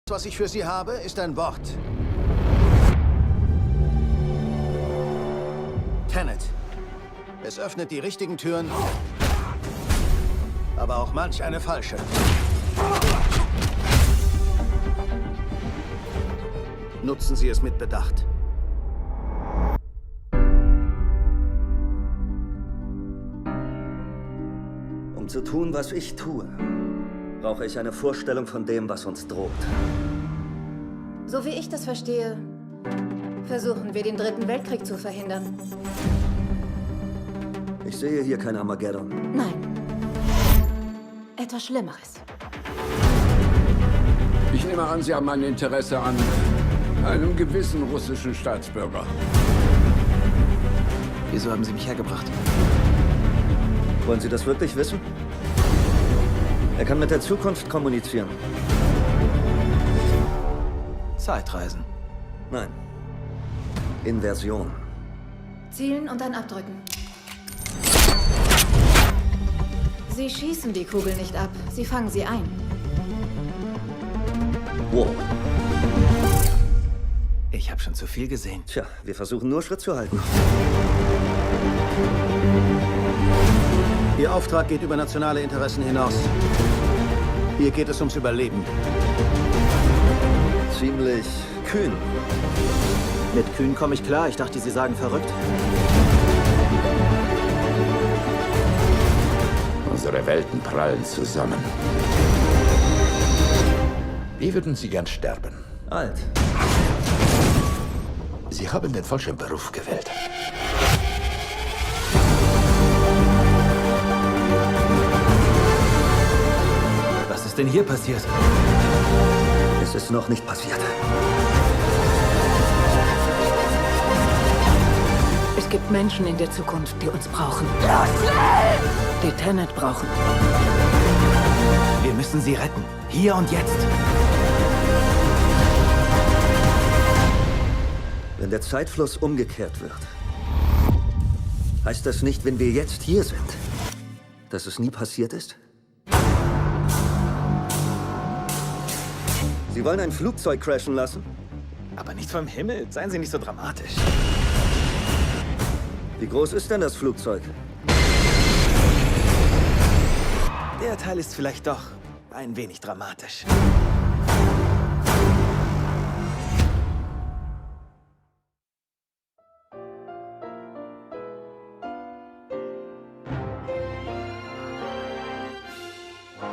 Was ich für Sie habe, ist ein Wort. Tenet. Es öffnet die richtigen Türen, aber auch manch eine falsche. Nutzen Sie es mit Bedacht. Um zu tun, was ich tue, brauche ich eine Vorstellung von dem, was uns droht. So wie ich das verstehe, versuchen wir, den Dritten Weltkrieg zu verhindern. Ich sehe hier kein Armageddon. Nein. Etwas Schlimmeres. Ich nehme an, Sie haben ein Interesse an einem gewissen russischen Staatsbürger. Wieso haben Sie mich hergebracht? Wollen Sie das wirklich wissen? Er kann mit der Zukunft kommunizieren. Zeitreisen. Nein. Inversion. Zielen und dann abdrücken. Sie schießen die Kugel nicht ab, sie fangen sie ein. Wow. Ich habe schon zu viel gesehen. Tja, wir versuchen nur Schritt zu halten. Ihr Auftrag geht über nationale Interessen hinaus. Hier geht es ums Überleben. Ziemlich kühn. Mit Kühn komme ich klar. Ich dachte, Sie sagen verrückt. Unsere Welten prallen zusammen. Wie würden Sie gern sterben? Alt. Sie haben den falschen Beruf gewählt. Was ist denn hier passiert? Es ist noch nicht passiert. Es gibt Menschen in der Zukunft, die uns brauchen. Die Tenet brauchen. Wir müssen sie retten. Hier und jetzt. Wenn der Zeitfluss umgekehrt wird, heißt das nicht, wenn wir jetzt hier sind, dass es nie passiert ist? Sie wollen ein Flugzeug crashen lassen? Aber nicht vom Himmel. Seien Sie nicht so dramatisch. Wie groß ist denn das Flugzeug? Der Teil ist vielleicht doch ein wenig dramatisch.